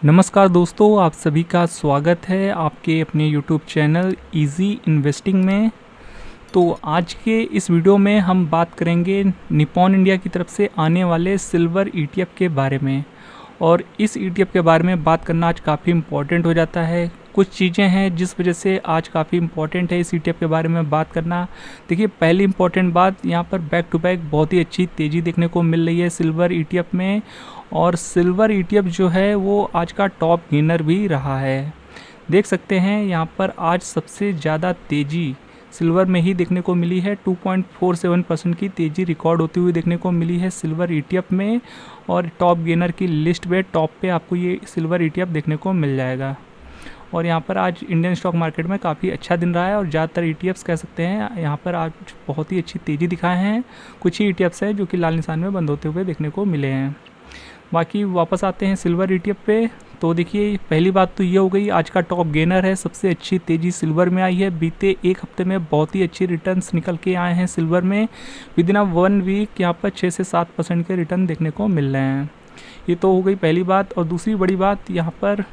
नमस्कार दोस्तों, आप सभी का स्वागत है आपके अपने यूट्यूब चैनल इजी इन्वेस्टिंग में। तो आज के इस वीडियो में हम बात करेंगे निप्पॉन इंडिया की तरफ से आने वाले सिल्वर ईटीएफ के बारे में। और इस ईटीएफ के बारे में बात करना आज काफ़ी इम्पोर्टेंट हो जाता है। कुछ चीज़ें हैं जिस वजह से आज काफ़ी इम्पोर्टेंट है इस ईटीएफ के बारे में बात करना। देखिए, पहली इम्पोर्टेंट बात, यहाँ पर बैक टू बैक बहुत ही अच्छी तेज़ी देखने को मिल रही है सिल्वर ईटीएफ में। और सिल्वर ईटीएफ जो है वो आज का टॉप गेनर भी रहा है। देख सकते हैं यहाँ पर आज सबसे ज़्यादा तेज़ी सिल्वर में ही देखने को मिली है। 2.47% की तेज़ी रिकॉर्ड होती हुई देखने को मिली है सिल्वर ईटीएफ में। और टॉप गेनर की लिस्ट में टॉप पे आपको ये सिल्वर ईटीएफ देखने को मिल जाएगा। और यहाँ पर आज इंडियन स्टॉक मार्केट में काफ़ी अच्छा दिन रहा है और ज़्यादातर ईटीएफ्स कह सकते हैं यहाँ पर आज बहुत ही अच्छी तेज़ी दिखाए हैं। कुछ ही ईटीएफ्स हैं जो कि लाल निशान में बंद होते हुए देखने को मिले हैं। बाकी वापस आते हैं सिल्वर ईटीएफ पे। तो देखिए, पहली बात तो ये हो गई, आज का टॉप गेनर है। सबसे अच्छी तेज़ी सिल्वर में आई है। बीते एक हफ्ते में बहुत ही अच्छी रिटर्न्स निकल के आए हैं सिल्वर में। विदिन अ 1 वीक यहाँ पर 6 से 7% के रिटर्न देखने को मिल रहे हैं। ये तो हो गई पहली बात। और दूसरी बड़ी बात, यहाँ पर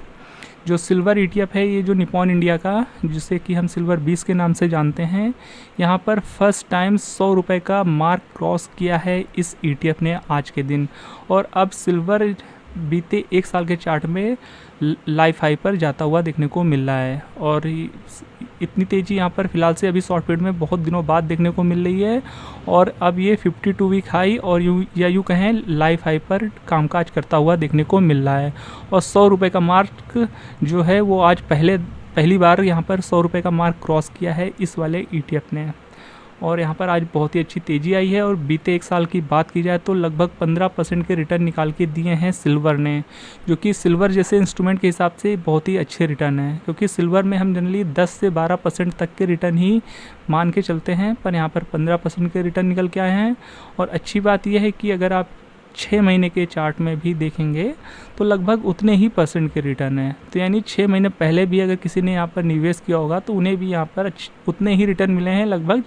जो सिल्वर ईटीएफ है, ये जो निप्पॉन इंडिया का, जिसे कि हम सिल्वर 20 के नाम से जानते हैं, यहाँ पर फर्स्ट टाइम 100 रुपये का मार्क क्रॉस किया है इस ईटीएफ ने आज के दिन। और अब सिल्वर बीते एक साल के चार्ट में लाइफ हाई पर जाता हुआ देखने को मिल रहा है। और इतनी तेज़ी यहाँ पर फिलहाल से अभी शॉर्ट पीरियड में बहुत दिनों बाद देखने को मिल रही है। और अब ये 52 वीक हाई और यूँ कहें लाइफ हाई पर कामकाज करता हुआ देखने को मिल रहा है। और 100 रुपये का मार्क जो है वो आज पहली बार यहाँ पर 100 रुपये का मार्क क्रॉस किया है इस वाले ईटीएफ ने। और यहाँ पर आज बहुत ही अच्छी तेज़ी आई है। और बीते एक साल की बात की जाए तो लगभग 15% के रिटर्न निकाल के दिए हैं सिल्वर ने, जो कि सिल्वर जैसे इंस्ट्रूमेंट के हिसाब से बहुत ही अच्छे रिटर्न है। क्योंकि सिल्वर में हम जनरली 10 से 12% तक के रिटर्न ही मान के चलते हैं, पर यहाँ पर 15% के रिटर्न निकल के आए हैं। और अच्छी बात यह है कि अगर आप 6 महीने के चार्ट में भी देखेंगे तो लगभग उतने ही परसेंट के रिटर्न है। तो यानी 6 महीने पहले भी अगर किसी ने यहाँ पर निवेश किया होगा तो उन्हें भी यहाँ पर उतने ही रिटर्न मिले हैं लगभग,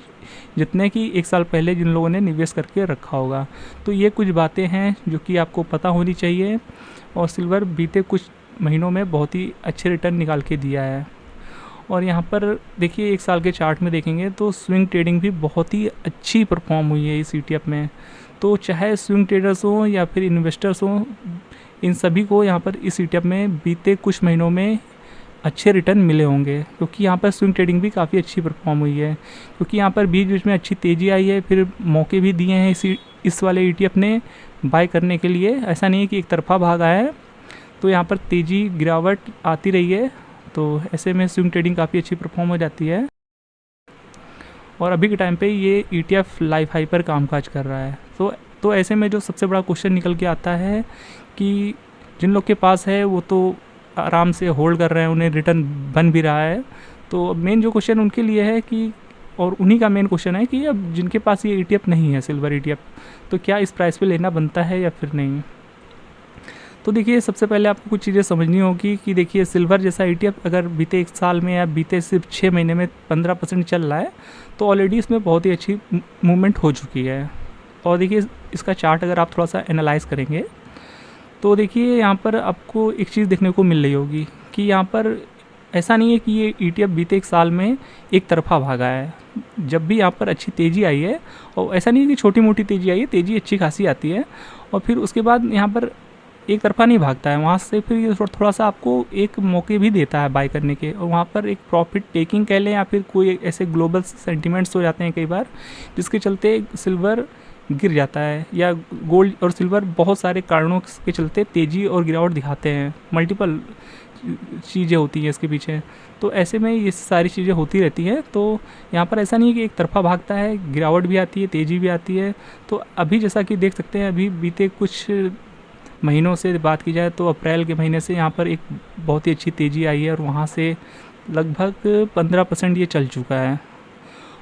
जितने कि एक साल पहले जिन लोगों ने निवेश करके रखा होगा। तो ये कुछ बातें हैं जो कि आपको पता होनी चाहिए। और सिल्वर बीते कुछ महीनों में बहुत ही अच्छे रिटर्न निकाल के दिया है। और यहाँ पर देखिए, एक साल के चार्ट में देखेंगे तो स्विंग ट्रेडिंग भी बहुत ही अच्छी परफॉर्म हुई है इस ईटीएफ में। तो चाहे स्विंग ट्रेडर्स हों या फिर इन्वेस्टर्स हों, इन सभी को यहाँ पर इस ईटीएफ में बीते कुछ महीनों में अच्छे रिटर्न मिले होंगे। क्योंकि यहाँ पर स्विंग ट्रेडिंग भी काफ़ी अच्छी परफॉर्म हुई है। क्योंकि यहाँ पर बीच बीच में अच्छी तेज़ी आई है, फिर मौके भी दिए हैं इस वाले ईटीएफ ने बाय करने के लिए। ऐसा नहीं है कि एक तरफा भाग आया है। तो यहाँ पर तेज़ी गिरावट आती रही है। तो ऐसे में स्विंग ट्रेडिंग काफ़ी अच्छी परफॉर्म हो जाती है। और अभी के टाइम पे ये ईटीएफ लाइफ हाई पर कामकाज कर रहा है। तो ऐसे में जो सबसे बड़ा क्वेश्चन निकल के आता है कि जिन लोग के पास है वो तो आराम से होल्ड कर रहे हैं, उन्हें रिटर्न बन भी रहा है। तो मेन जो क्वेश्चन उनके लिए है कि, और उन्हीं का मेन क्वेश्चन है कि अब जिनके पास ये ईटीएफ नहीं है सिल्वर ईटीएफ, तो क्या इस प्राइस पे लेना बनता है या फिर नहीं। तो देखिए, सबसे पहले आपको कुछ चीज़ें समझनी होगी कि देखिए, सिल्वर जैसा ईटीएफ अगर बीते एक साल में या बीते सिर्फ 6 महीने में 15% चल रहा है तो ऑलरेडी इसमें बहुत ही अच्छी मूवमेंट हो चुकी है। और देखिए, इसका चार्ट अगर आप थोड़ा सा एनालाइज करेंगे तो देखिए, यहाँ पर आपको एक चीज़ देखने को मिल रही होगी कि यहाँ पर ऐसा नहीं है कि ये ईटीएफ बीते एक साल में एक तरफा भागा है। जब भी यहाँ पर अच्छी तेज़ी आई है, और ऐसा नहीं है कि छोटी मोटी तेज़ी आई है, तेज़ी अच्छी खासी आती है और फिर उसके बाद यहाँ पर एक तरफा नहीं भागता है। वहाँ से फिर ये थोड़ा सा आपको एक मौके भी देता है बाय करने के, और वहाँ पर एक प्रॉफिट टेकिंग कह लें या फिर कोई ऐसे ग्लोबल सेंटिमेंट्स हो जाते हैं कई बार, जिसके चलते सिल्वर गिर जाता है, या गोल्ड और सिल्वर बहुत सारे कारणों के चलते तेज़ी और गिरावट दिखाते हैं। मल्टीपल चीज़ें होती हैं इसके पीछे। तो ऐसे में ये सारी चीज़ें होती रहती हैं। तो यहाँ पर ऐसा नहीं है कि एक तरफा भागता है, गिरावट भी आती है, तेज़ी भी आती है। तो अभी जैसा कि देख सकते हैं, अभी बीते कुछ महीनों से बात की जाए तो अप्रैल के महीने से यहाँ पर एक बहुत ही अच्छी तेज़ी आई है और वहाँ से लगभग 15% ये चल चुका है।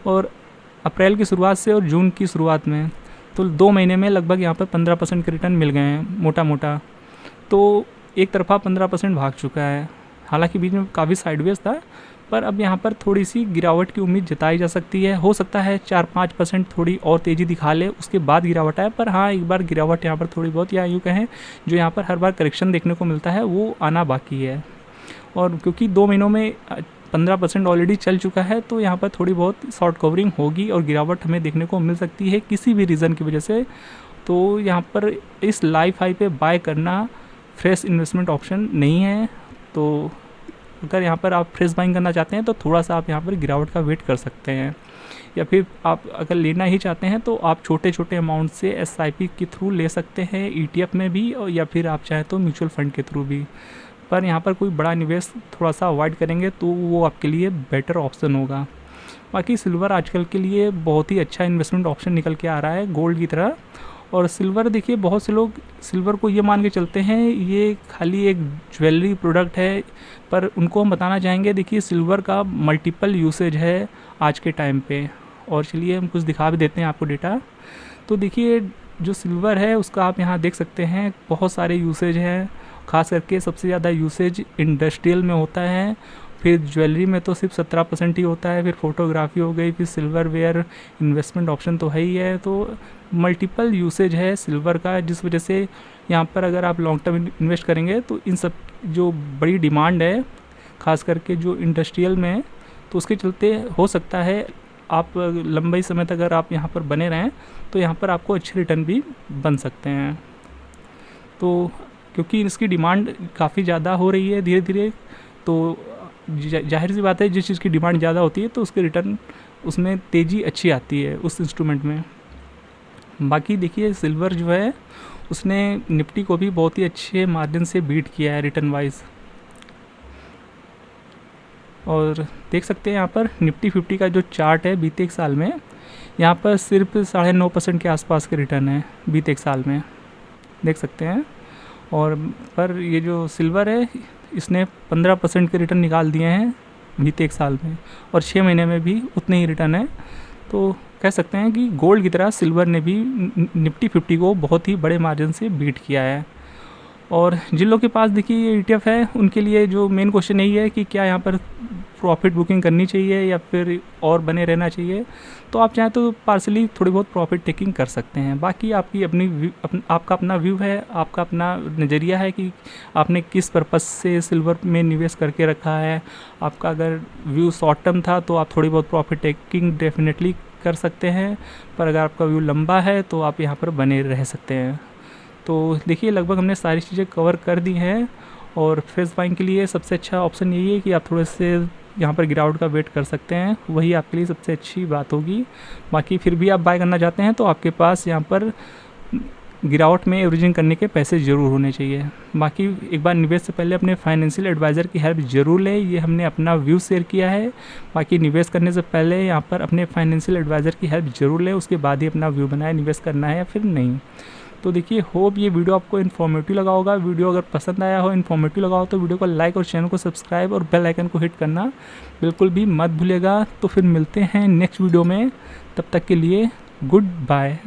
और अप्रैल की शुरुआत से और जून की शुरुआत में तो 2 महीने में लगभग यहाँ पर 15% के रिटर्न मिल गए हैं मोटा मोटा। तो एक तरफा 15% भाग चुका है। हालांकि बीच में काफ़ी साइडवेज था, पर अब यहाँ पर थोड़ी सी गिरावट की उम्मीद जताई जा सकती है। हो सकता है 4-5% थोड़ी और तेज़ी दिखा ले, उसके बाद गिरावट आए। पर हाँ, एक बार गिरावट यहाँ पर थोड़ी बहुत, या यूँ कहें जो यहाँ पर हर बार करेक्शन देखने को मिलता है, वो आना बाकी है। और क्योंकि 2 महीनों में 15% ऑलरेडी चल चुका है, तो यहाँ पर थोड़ी बहुत शॉर्ट कवरिंग होगी और गिरावट हमें देखने को मिल सकती है किसी भी रीज़न की वजह से। तो यहाँ पर इस लाइफ हाई पे बाय करना फ्रेश इन्वेस्टमेंट ऑप्शन नहीं है। तो अगर यहाँ पर आप फ्रेश बाइंग करना चाहते हैं तो थोड़ा सा आप यहाँ पर गिरावट का वेट कर सकते हैं, या फिर आप अगर लेना ही चाहते हैं तो आप छोटे छोटे अमाउंट से SIP के थ्रू ले सकते हैं, ETF में भी, और या फिर आप चाहें तो म्यूचुअल फंड के थ्रू भी। पर यहाँ पर कोई बड़ा निवेश थोड़ा सा अवॉइड करेंगे तो वो आपके लिए बेटर ऑप्शन होगा। बाकी सिल्वर आजकल के लिए बहुत ही अच्छा इन्वेस्टमेंट ऑप्शन निकल के आ रहा है गोल्ड की तरह। और सिल्वर देखिए, बहुत से लोग सिल्वर को ये मान के चलते हैं ये खाली एक ज्वेलरी प्रोडक्ट है, पर उनको हम बताना चाहेंगे देखिए सिल्वर का मल्टीपल यूसेज है आज के टाइम पे। और चलिए हम कुछ दिखा भी देते हैं आपको डेटा। तो देखिए जो सिल्वर है उसका आप यहाँ देख सकते हैं बहुत सारे यूसेज हैं, खास करके सबसे ज़्यादा यूसेज इंडस्ट्रियल में होता है, फिर ज्वेलरी में तो सिर्फ 17% ही होता है, फिर फोटोग्राफी हो गई, फिर सिल्वर वेयर इन्वेस्टमेंट ऑप्शन तो है ही है। तो मल्टीपल यूसेज है सिल्वर का, जिस वजह से यहाँ पर अगर आप लॉन्ग टर्म इन्वेस्ट करेंगे तो इन सब जो बड़ी डिमांड है खास करके जो इंडस्ट्रियल में है, तो उसके चलते हो सकता है आप लंबे समय तक अगर आप यहाँ पर बने रहें तो यहाँ पर आपको अच्छे रिटर्न भी बन सकते हैं। तो क्योंकि इसकी डिमांड काफ़ी ज़्यादा हो रही है धीरे धीरे, तो जाहिर सी बात है जिस चीज़ की डिमांड ज़्यादा होती है तो उसके रिटर्न उसमें तेज़ी अच्छी आती है उस इंस्ट्रूमेंट में। बाकी देखिए सिल्वर जो है उसने निफ्टी को भी बहुत ही अच्छे मार्जिन से बीट किया है रिटर्न वाइज। और देख सकते हैं यहाँ पर निफ्टी 50 का जो चार्ट है बीते एक साल में, यहाँ पर सिर्फ 9.5% के आसपास के रिटर्न है बीते एक साल में, देख सकते हैं। और पर ये जो सिल्वर है इसने 15% के रिटर्न निकाल दिए हैं बीते एक साल में, और 6 महीने में भी उतने ही रिटर्न है। तो कह सकते हैं कि गोल्ड की तरह सिल्वर ने भी निफ्टी 50 को बहुत ही बड़े मार्जिन से बीट किया है। और जिन लोगों के पास देखिए ये ETF है उनके लिए जो मेन क्वेश्चन यही है कि क्या यहाँ पर प्रॉफिट बुकिंग करनी चाहिए या फिर और बने रहना चाहिए। तो आप चाहें तो पार्सली थोड़ी बहुत प्रॉफिट टेकिंग कर सकते हैं। बाकी आपकी आपका अपना व्यू है, आपका अपना नज़रिया है कि आपने किस पर्पस से सिल्वर में निवेश करके रखा है। आपका अगर व्यू शॉर्ट टर्म था तो आप थोड़ी बहुत प्रॉफिट टेकिंग डेफिनेटली कर सकते हैं, पर अगर आपका व्यू लंबा है तो आप यहाँ पर बने रह सकते हैं। तो देखिए लगभग हमने सारी चीज़ें कवर कर दी हैं। और फ्रेश बाइंग के लिए सबसे अच्छा ऑप्शन यही है कि आप थोड़े से यहाँ पर गिरावट का वेट कर सकते हैं, वही आपके लिए सबसे अच्छी बात होगी। बाकी फिर भी आप बाय करना चाहते हैं तो आपके पास यहाँ पर गिरावट में एवरेजिंग करने के पैसे ज़रूर होने चाहिए। बाकी एक बार निवेश से पहले अपने फाइनेंशियल एडवाइज़र की हेल्प ज़रूर लें, ये हमने अपना व्यू शेयर किया है। बाकी निवेश करने से पहले यहाँ पर अपने फाइनेंशियल एडवाइज़र की हेल्प ज़रूर लें, उसके बाद ही अपना व्यू बनाए निवेश करना है या फिर नहीं। तो देखिए होप ये वीडियो आपको इन्फॉर्मेटिव लगा होगा। वीडियो अगर पसंद आया हो, इन्फॉर्मेटिव लगा हो तो वीडियो को लाइक और चैनल को सब्सक्राइब और बेल आइकन को हिट करना बिल्कुल भी मत भूलिएगा। तो फिर मिलते हैं नेक्स्ट वीडियो में, तब तक के लिए गुड बाय।